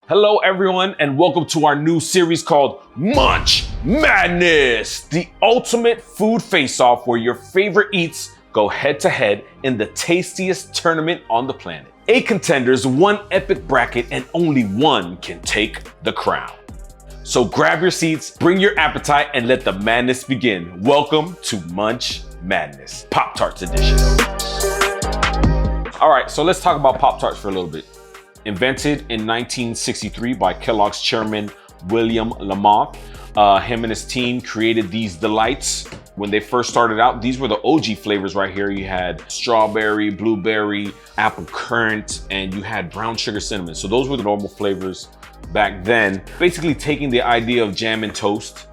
Hello everyone and welcome to our new series called Munch Madness, the ultimate food face-off where your favorite eats go head to head in the tastiest tournament on the planet. 8 contenders, 1 epic bracket, and only one can take the crown. So grab your seats, bring your appetite, and let the madness begin. Welcome to Munch Madness, Pop-Tarts edition. All right, so let's talk about Pop-Tarts for a little bit. Invented in 1963 by Kellogg's chairman, William Lamont. Him and his team created these delights. When they first started out, these were the OG flavors right here. You had strawberry, blueberry, apple currant, and you had brown sugar cinnamon. So those were the normal flavors back then. Basically taking the idea of jam and toast,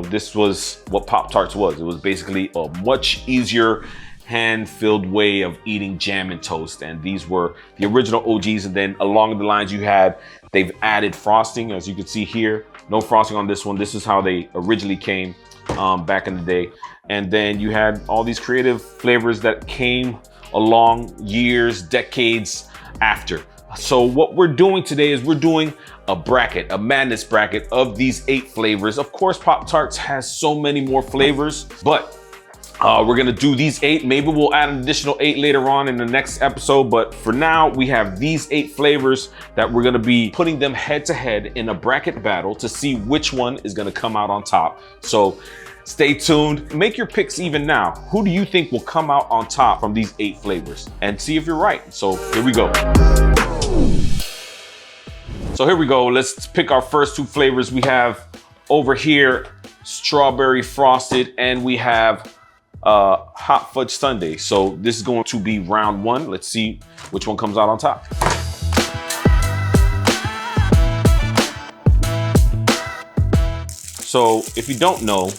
this was what Pop-Tarts was. It was basically a much easier hand-filled way of eating jam and toast, and these were the original OGs. And then along the lines they've added frosting, as you can see here. No frosting on this one. This is how they originally came back in the day. And then you had all these creative flavors that came along years, decades after. So what we're doing today is we're doing a bracket, a madness bracket of these 8 flavors. Of course, Pop-Tarts has so many more flavors, but we're gonna do these 8. Maybe we'll add an additional 8 later on in the next episode, but for now we have these 8 flavors that we're gonna be putting them head to head in a bracket battle to see which one is gonna come out on top. So stay tuned, make your picks even now. Who do you think will come out on top from these 8 flavors? And see if you're right. So here we go. So here we go, let's pick our first 2 flavors. We have over here strawberry frosted, and we have hot fudge sundae. So this is going to be round 1. Let's see which one comes out on top. So if you don't know,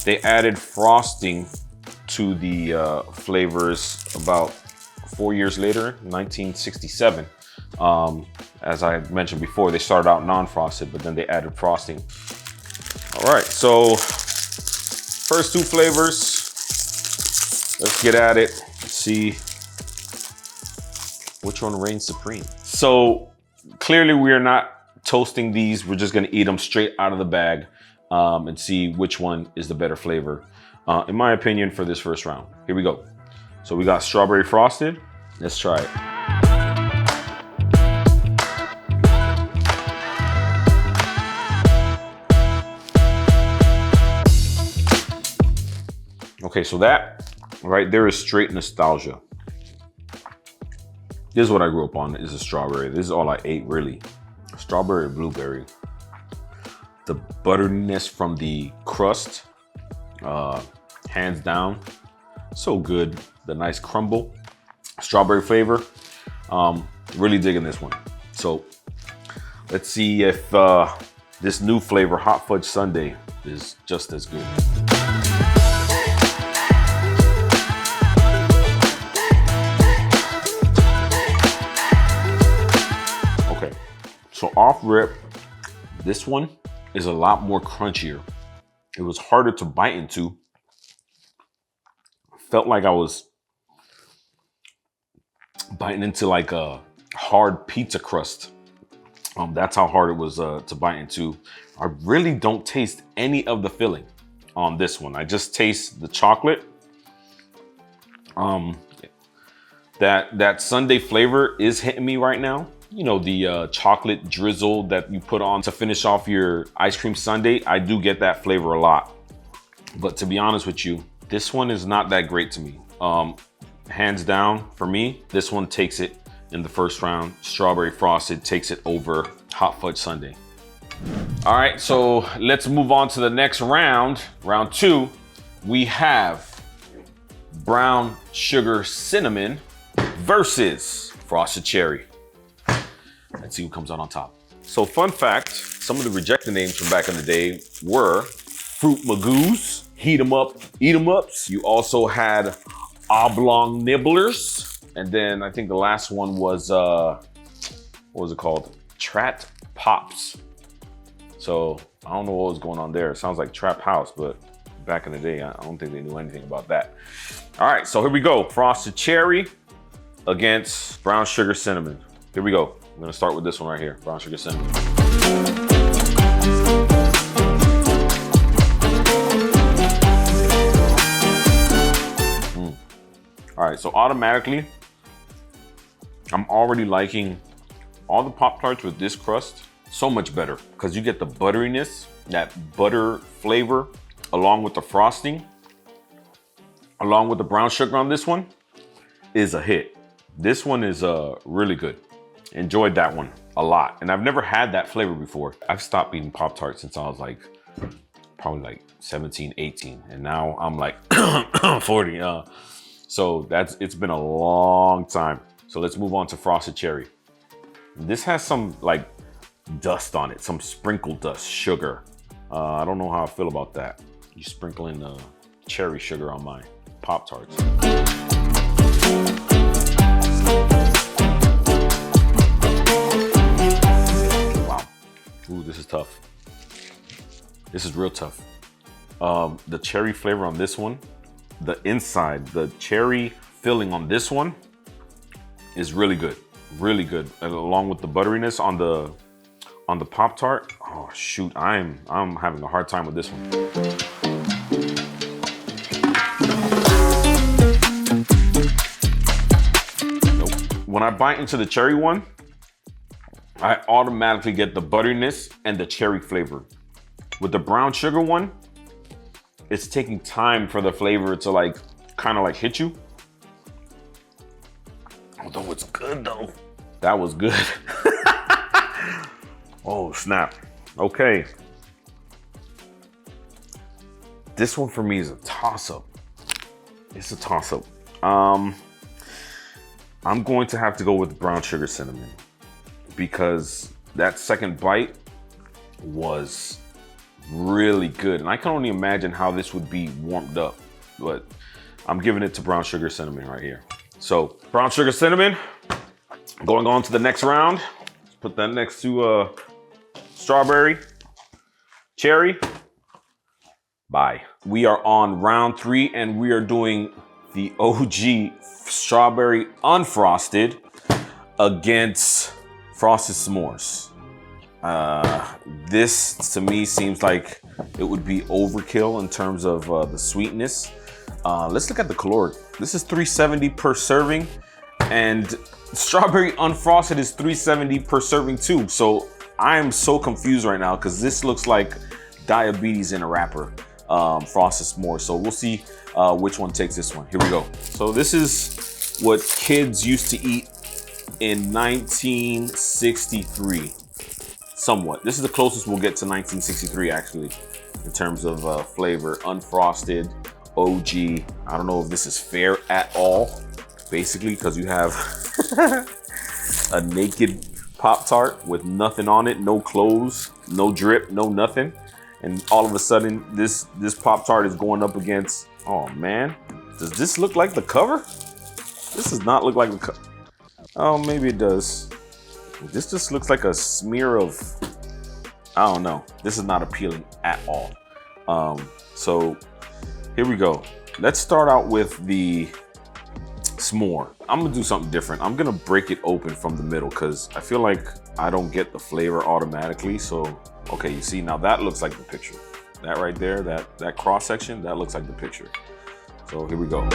they added frosting to the flavors about 4 years later, 1967. As I mentioned before, they started out non-frosted, but then they added frosting. All right, so first 2 flavors. Let's get at it, see which one reigns supreme. So clearly we are not toasting these. We're just gonna eat them straight out of the bag and see which one is the better flavor, in my opinion, for this first round. Here we go. So we got strawberry frosted. Let's try it. Okay, so that right there is straight nostalgia. This is what I grew up on, is a strawberry. This is all I ate, really. Strawberry, blueberry. The butteriness from the crust, hands down, so good. The nice crumble, strawberry flavor. Really digging this one. So let's see if this new flavor, hot fudge sundae, is just as good. So off rip, this one is a lot more crunchier. It was harder to bite into. Felt like I was biting into like a hard pizza crust. That's how hard it was to bite into. I really don't taste any of the filling on this one. I just taste the chocolate. That sundae flavor is hitting me right now. The chocolate drizzle that you put on to finish off your ice cream sundae. I do get that flavor a lot. But to be honest with you, this one is not that great to me. Hands down, for me, this one takes it in the first round. Strawberry frosted takes it over hot fudge sundae. All right, so let's move on to the next round. Round 2, we have brown sugar cinnamon versus frosted cherry. Let's see who comes out on top. So fun fact, some of the rejected names from back in the day were Fruit Magoos, Heat 'em Up, Eat 'em Ups. You also had Oblong Nibblers. And then I think the last one was, what was it called? Trat Pops. So I don't know what was going on there. It sounds like Trap House, but back in the day, I don't think they knew anything about that. All right, so here we go. Frosted cherry against brown sugar cinnamon. Here we go. I'm gonna start with this one right here, brown sugar cinnamon. All right, so automatically, I'm already liking all the Pop-Tarts with this crust so much better because you get the butteriness, that butter flavor, along with the frosting, along with the brown sugar on this one is a hit. This one is really good. Enjoyed that one a lot. And I've never had that flavor before. I've stopped eating Pop-Tarts since I was like, probably like 17, 18. And now I'm like 40. So it's been a long time. So let's move on to frosted cherry. This has some like dust on it, some sprinkled dust, sugar. I don't know how I feel about that. You sprinkling cherry sugar on my Pop-Tarts. Wow. Ooh, this is tough. This is real tough. The cherry flavor on this one, the inside, the cherry filling on this one is really good, really good. And along with the butteriness on the Pop-Tart. Oh shoot, I'm having a hard time with this one. Nope. When I bite into the cherry one, I automatically get the butteriness and the cherry flavor. With the brown sugar one, it's taking time for the flavor to like kind of like hit you. Although it's good though. That was good. Oh snap. Okay. This one for me is a toss-up. It's a toss-up. I'm going to have to go with brown sugar cinnamon because that second bite was really good. And I can only imagine how this would be warmed up, but I'm giving it to brown sugar cinnamon right here. So brown sugar cinnamon, going on to the next round. Let's put that next to strawberry, cherry. Bye. We are on round 3 and we are doing the OG strawberry unfrosted against frosted s'mores. This to me seems like it would be overkill in terms of the sweetness. Let's look at the caloric. This is 370 per serving, and strawberry unfrosted is 370 per serving too. So I am so confused right now because this looks like diabetes in a wrapper, frosted s'mores. So we'll see which one takes this one. Here we go. So this is what kids used to eat in 1963. Somewhat. This is the closest we'll get to 1963 actually, in terms of flavor. Unfrosted, OG. I don't know if this is fair at all, basically, because you have a naked Pop-Tart with nothing on it, no clothes, no drip, no nothing. And all of a sudden, this Pop-Tart is going up against, oh man, does this look like the cover? This does not look like the cover. Oh, maybe it does. This just looks like a smear of, I don't know. This is not appealing at all. So here we go. Let's start out with the s'more. I'm gonna do something different. I'm gonna break it open from the middle because I feel like I don't get the flavor automatically. So, okay, you see, now that looks like the picture. That right there, that cross section, that looks like the picture. So here we go.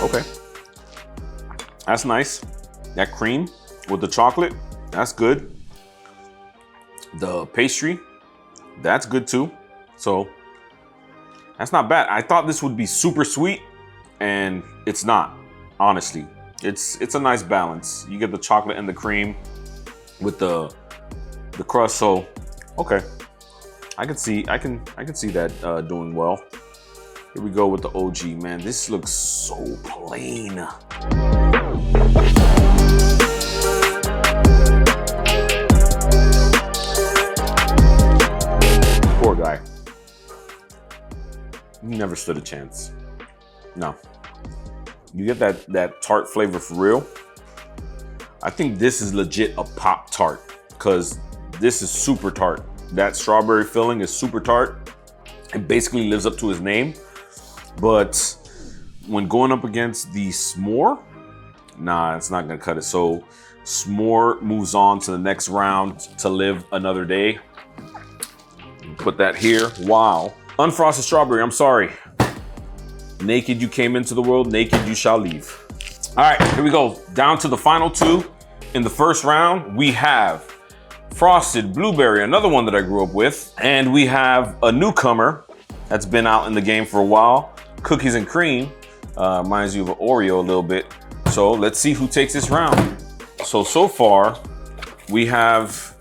Okay, that's nice. That cream with the chocolate, that's good. The pastry, that's good too. So that's not bad. I thought this would be super sweet and it's not, honestly. It's a nice balance. You get the chocolate and the cream with the crust. So, okay. I can see that doing well. Here we go with the OG, man. This looks so plain. Poor guy. He never stood a chance. No. You get that tart flavor for real. I think this is legit a Pop-Tart because this is super tart. That strawberry filling is super tart. It basically lives up to his name. But when going up against the s'more, nah, it's not gonna cut it. So s'more moves on to the next round to live another day. Put that here. Wow. Unfrosted strawberry, I'm sorry. Naked you came into the world, naked you shall leave. All right, here we go. Down to the final two. In the first round, we have frosted blueberry, another one that I grew up with. And we have a newcomer that's been out in the game for a while, cookies and cream. Reminds you of an Oreo a little bit. So let's see who takes this round. So far, we have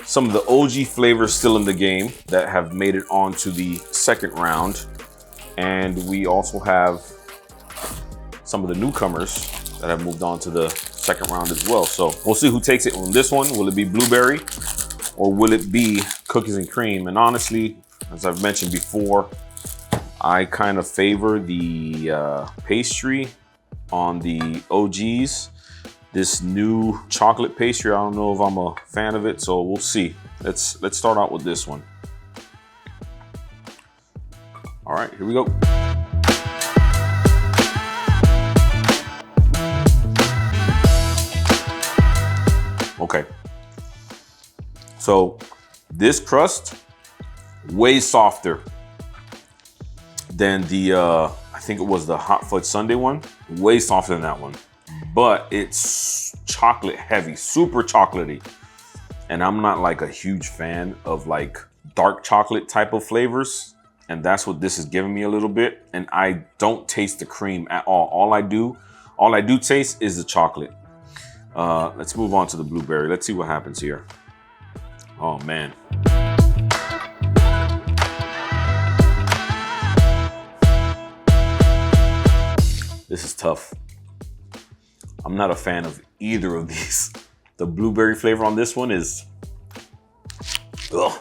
some of the OG flavors still in the game that have made it onto the second round. And we also have some of the newcomers that have moved on to the second round as well. So we'll see who takes it on this one. Will it be blueberry or will it be cookies and cream? And honestly, as I've mentioned before, I kind of favor the pastry on the OGs. This new chocolate pastry, I don't know if I'm a fan of it, so we'll see. Let's start out with this one. All right, here we go. Okay. So this crust, way softer than the, I think it was the hot fudge sundae one. Way softer than that one. But it's chocolate heavy, super chocolatey. And I'm not like a huge fan of like dark chocolate type of flavors. And that's what this is giving me a little bit. And I don't taste the cream at all. All I do taste is the chocolate. Let's move on to the blueberry. Let's see what happens here. Oh man. This is tough. I'm not a fan of either of these. The blueberry flavor on this one is, ugh.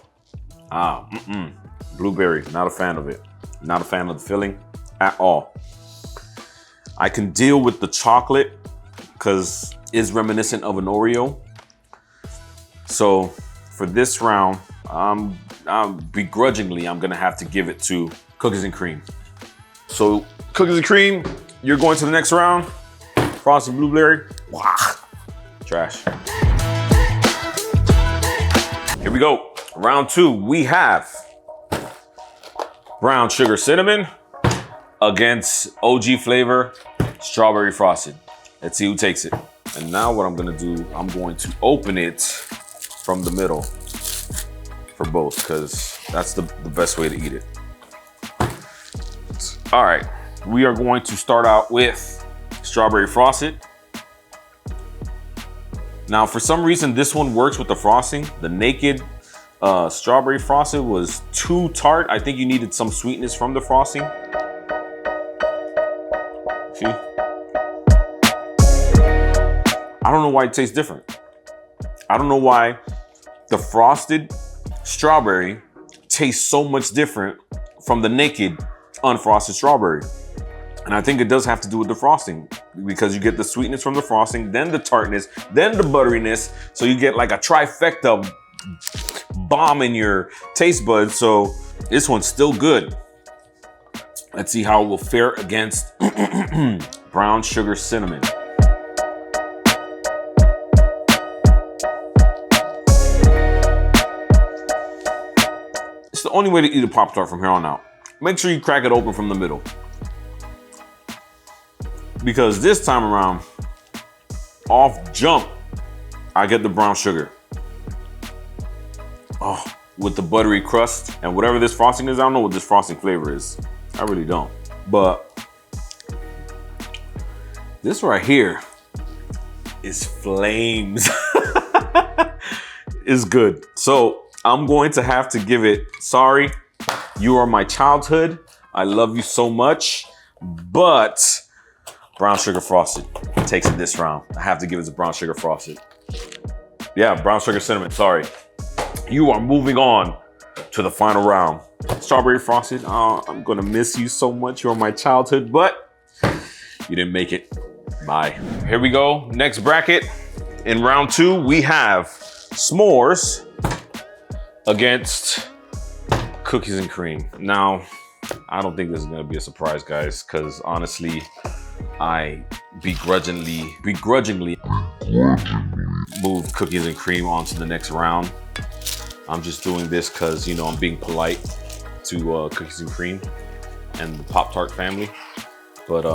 Blueberry, not a fan of it. Not a fan of the filling at all. I can deal with the chocolate because it's reminiscent of an Oreo. So for this round, begrudgingly, I'm gonna have to give it to cookies and cream. So cookies and cream, you're going to the next round. Frosted blueberry, wow, trash. Here we go, round two. We have brown sugar cinnamon against OG flavor strawberry frosted. Let's see who takes it. And now what I'm gonna do, I'm going to open it from the middle for both because that's the best way to eat it. All right, we are going to start out with strawberry frosted. Now, for some reason, this one works with the frosting. The naked strawberry frosted was too tart. I think you needed some sweetness from the frosting. See? I don't know why it tastes different. I don't know why the frosted strawberry tastes so much different from the naked unfrosted strawberry. And I think it does have to do with the frosting because you get the sweetness from the frosting, then the tartness, then the butteriness. So you get like a trifecta bomb in your taste buds. So this one's still good. Let's see how it will fare against brown sugar cinnamon. It's the only way to eat a Pop-Tart from here on out. Make sure you crack it open from the middle. Because this time around, off jump, I get the brown sugar. Oh, with the buttery crust and whatever this frosting is. I don't know what this frosting flavor is. I really don't. But this right here is flames. It's good. So I'm going to have to give it, sorry, you are my childhood. I love you so much, but brown sugar frosted takes it this round. I have to give it to brown sugar frosted. Yeah, brown sugar cinnamon, sorry. You are moving on to the final round. Strawberry frosted, oh, I'm gonna miss you so much. You're my childhood, but you didn't make it. Bye. Here we go, next bracket. In round two, we have s'mores against cookies and cream. Now, I don't think this is gonna be a surprise, guys, because honestly, I begrudgingly moved cookies and cream onto the next round. I'm just doing this because, you know, I'm being polite to cookies and cream and the Pop-Tart family. But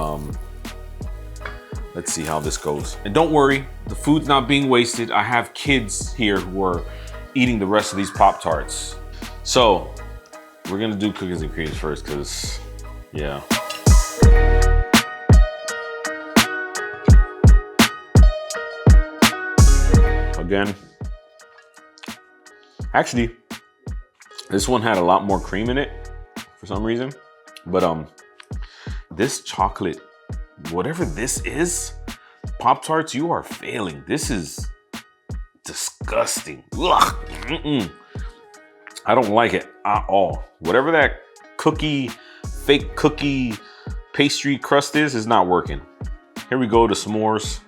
let's see how this goes. And don't worry, the food's not being wasted. I have kids here who are eating the rest of these Pop-Tarts. So we're gonna do cookies and creams first, because, yeah. Again, actually, this one had a lot more cream in it for some reason. But this chocolate, whatever this is, Pop-Tarts, you are failing. This is disgusting. Ugh. I don't like it at all. Whatever that cookie, fake cookie pastry crust is not working. Here we go to s'mores,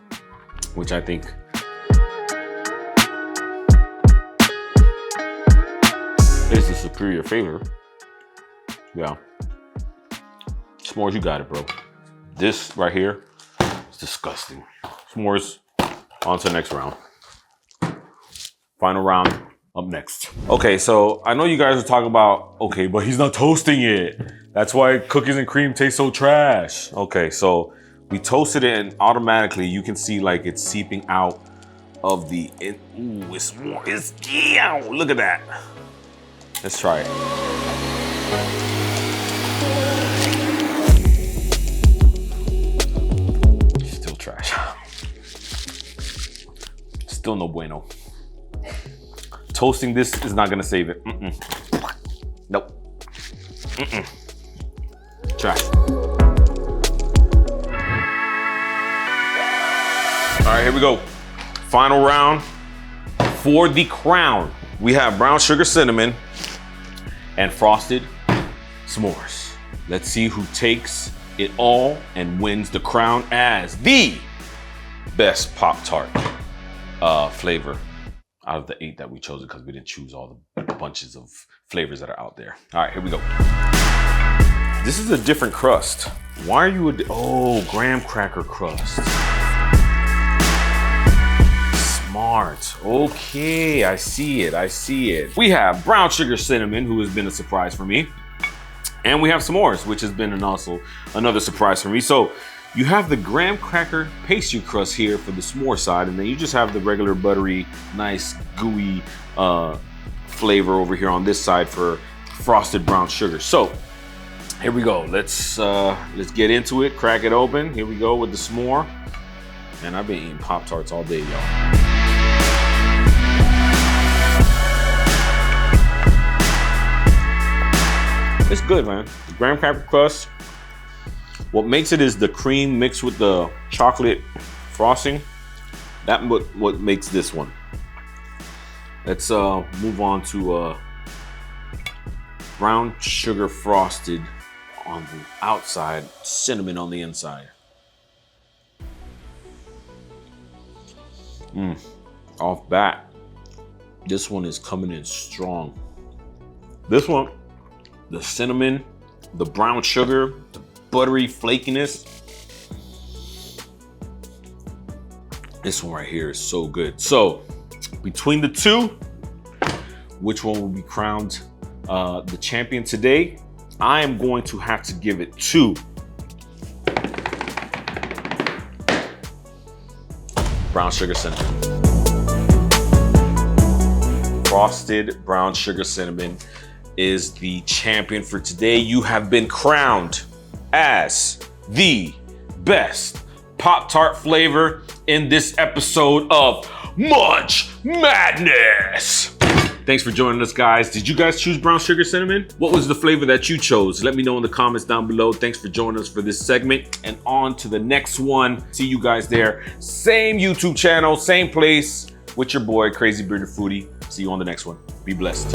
which I think is the superior flavor. Yeah. S'mores, you got it, bro. This right here is disgusting. S'mores, on to the next round. Final round up next. Okay, so I know you guys are talking about, okay, but he's not toasting it. That's why cookies and cream taste so trash. Okay, so we toasted it and automatically you can see like it's seeping out of the, ooh, it's more, yeah, look at that. Let's try it. Still trash. Still no bueno. Toasting this is not gonna save it. Nope. Trash. All right, here we go. Final round for the crown. We have brown sugar cinnamon and frosted s'mores. Let's see who takes it all and wins the crown as the best Pop-Tart flavor out of the 8 that we chose, because we didn't choose all the bunches of flavors that are out there. All right, here we go. This is a different crust. Why are you oh, graham cracker crust. Smart. Okay, I see it, I see it. We have brown sugar cinnamon, who has been a surprise for me. And we have s'mores, which has been also another surprise for me. So you have the graham cracker pastry crust here for the s'more side, and then you just have the regular buttery, nice, gooey flavor over here on this side for frosted brown sugar. So here we go. Let's get into it, crack it open. Here we go with the s'more. And I've been eating Pop-Tarts all day, y'all. It's good, man. The graham cracker crust. What makes it is the cream mixed with the chocolate frosting. That's what makes this one. Let's move on to brown sugar frosted on the outside, cinnamon on the inside. Off bat, this one is coming in strong. This one, the cinnamon, the brown sugar, the buttery flakiness. This one right here is so good. So between the two, which one will be crowned the champion today? I am going to have to give it to brown sugar cinnamon. Frosted brown sugar cinnamon is the champion for today. You have been crowned as the best Pop-Tart flavor in this episode of Munch Madness. Thanks for joining us, guys. Did you guys choose brown sugar cinnamon? What was the flavor that you chose? Let me know in the comments down below. Thanks for joining us for this segment, and on to the next one. See you guys there. Same YouTube channel, same place, with your boy, Crazy Bearded Foodie. See you on the next one. Be blessed.